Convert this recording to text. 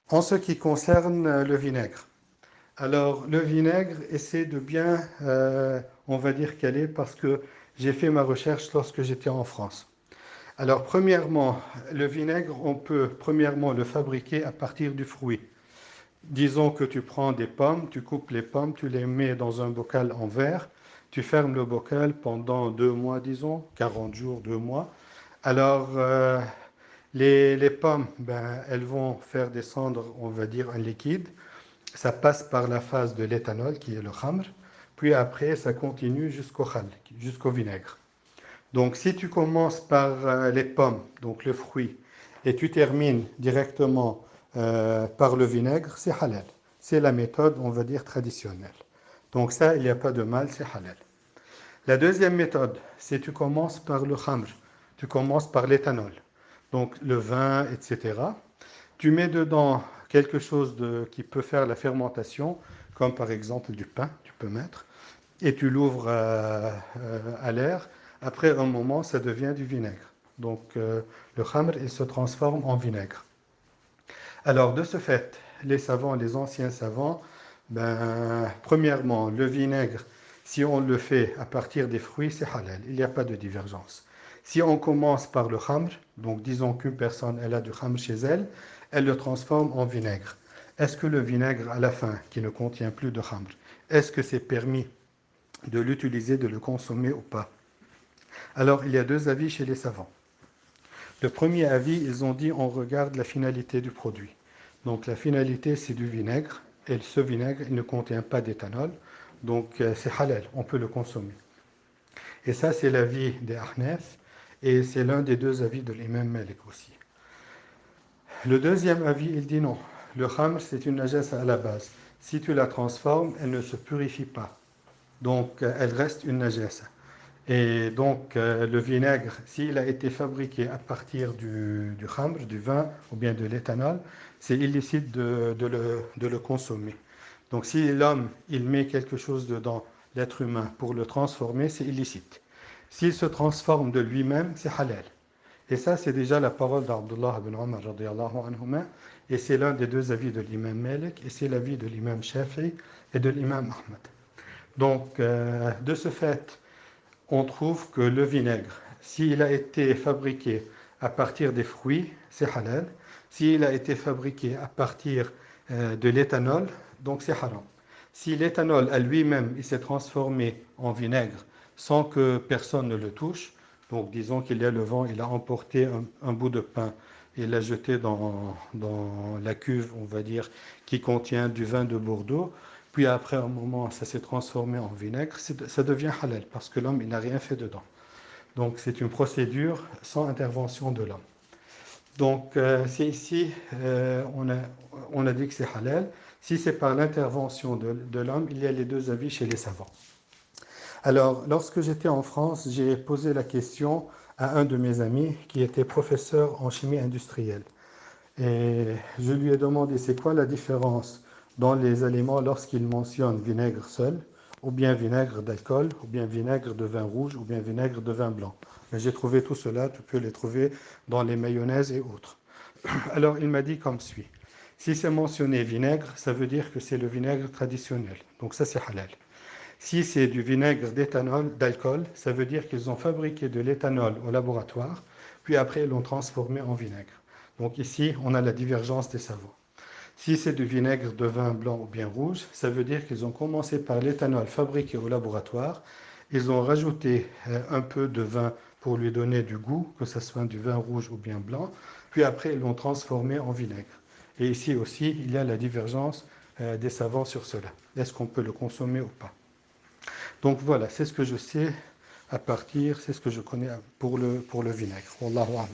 En ce qui concerne le vinaigre, alors le vinaigre, essaie de bien, on va dire quel est, parce que j'ai fait ma recherche lorsque j'étais en France. Alors premièrement, le vinaigre, on peut premièrement le fabriquer à partir du fruit. Disons que tu prends des pommes, tu coupes les pommes, tu les mets dans un bocal en verre, tu fermes le bocal pendant 2 mois, disons, 40 jours, 2 mois. Alors, les pommes, ben, elles vont faire descendre, on va dire, un liquide. Ça passe par la phase de l'éthanol, qui est le khamr, puis après, ça continue jusqu'au khal, jusqu'au vinaigre. Donc, si tu commences par les pommes, donc le fruit, et tu termines directement par le vinaigre, c'est halal. C'est la méthode, on va dire, traditionnelle. Donc ça, il n'y a pas de mal, c'est halal. La deuxième méthode, c'est tu commences par le khamr, tu commences par l'éthanol, donc le vin, etc. Tu mets dedans quelque chose qui peut faire la fermentation, comme par exemple du pain, tu peux mettre, et tu l'ouvres à l'air. Après un moment, ça devient du vinaigre. Donc le khamr, il se transforme en vinaigre. Alors de ce fait, les savants, les anciens savants, ben, premièrement, le vinaigre, si on le fait à partir des fruits, c'est halal, il n'y a pas de divergence. Si on commence par le khamr, donc disons qu'une personne elle a du khamr chez elle, elle le transforme en vinaigre. Est-ce que le vinaigre à la fin, qui ne contient plus de khamr, est-ce que c'est permis de l'utiliser, de le consommer ou pas? Alors, il y a deux avis chez les savants. Le premier avis, ils ont dit on regarde la finalité du produit. Donc, la finalité, c'est du vinaigre, et ce vinaigre, il ne contient pas d'éthanol, donc c'est halal, on peut le consommer. Et ça, c'est l'avis des Ahnaf, et c'est l'un des deux avis de l'imam Malik aussi. Le deuxième avis, il dit non. Le khamr, c'est une najasa à la base. Si tu la transformes, elle ne se purifie pas. Donc, elle reste une najasa. Et donc, le vinaigre, s'il a été fabriqué à partir du khamr, du vin ou bien de l'éthanol, c'est illicite de le consommer. Donc, si l'homme, il met quelque chose dedans, l'être humain, pour le transformer, c'est illicite. S'il se transforme de lui-même, c'est halal. Et ça, c'est déjà la parole d'Abdullah ibn Omar, radiyallahu anhuma, et c'est l'un des deux avis de l'imam Malik, et c'est l'avis de l'imam Shafi'i et de l'imam Ahmad. Donc, de ce fait, on trouve que le vinaigre, s'il a été fabriqué à partir des fruits, c'est halal. S'il a été fabriqué à partir de l'éthanol, donc c'est haram. Si l'éthanol à lui-même il s'est transformé en vinaigre sans que personne ne le touche, donc disons qu'il y a le vent, il a emporté un bout de pain et l'a jeté dans la cuve, on va dire, qui contient du vin de Bordeaux, puis après un moment, ça s'est transformé en vinaigre, ça devient halal parce que l'homme, il n'a rien fait dedans. Donc c'est une procédure sans intervention de l'homme. Donc c'est ici, on a dit que c'est halal. Si c'est par l'intervention de l'homme, il y a les deux avis chez les savants. Alors, lorsque j'étais en France, j'ai posé la question à un de mes amis qui était professeur en chimie industrielle. Et je lui ai demandé c'est quoi la différence dans les aliments lorsqu'il mentionne vinaigre seul, ou bien vinaigre d'alcool, ou bien vinaigre de vin rouge, ou bien vinaigre de vin blanc. Mais j'ai trouvé tout cela, tu peux les trouver dans les mayonnaises et autres. Alors il m'a dit comme suit. Si c'est mentionné vinaigre, ça veut dire que c'est le vinaigre traditionnel. Donc ça c'est halal. Si c'est du vinaigre d'éthanol, d'alcool, ça veut dire qu'ils ont fabriqué de l'éthanol au laboratoire, puis après ils l'ont transformé en vinaigre. Donc ici, on a la divergence des savants. Si c'est du vinaigre de vin blanc ou bien rouge, ça veut dire qu'ils ont commencé par l'éthanol fabriqué au laboratoire, ils ont rajouté un peu de vin pour lui donner du goût, que ce soit du vin rouge ou bien blanc, puis après ils l'ont transformé en vinaigre. Et ici aussi, il y a la divergence des savants sur cela. Est-ce qu'on peut le consommer ou pas? Donc voilà, c'est ce que je sais c'est ce que je connais pour le vinaigre. Wallahu a'lam.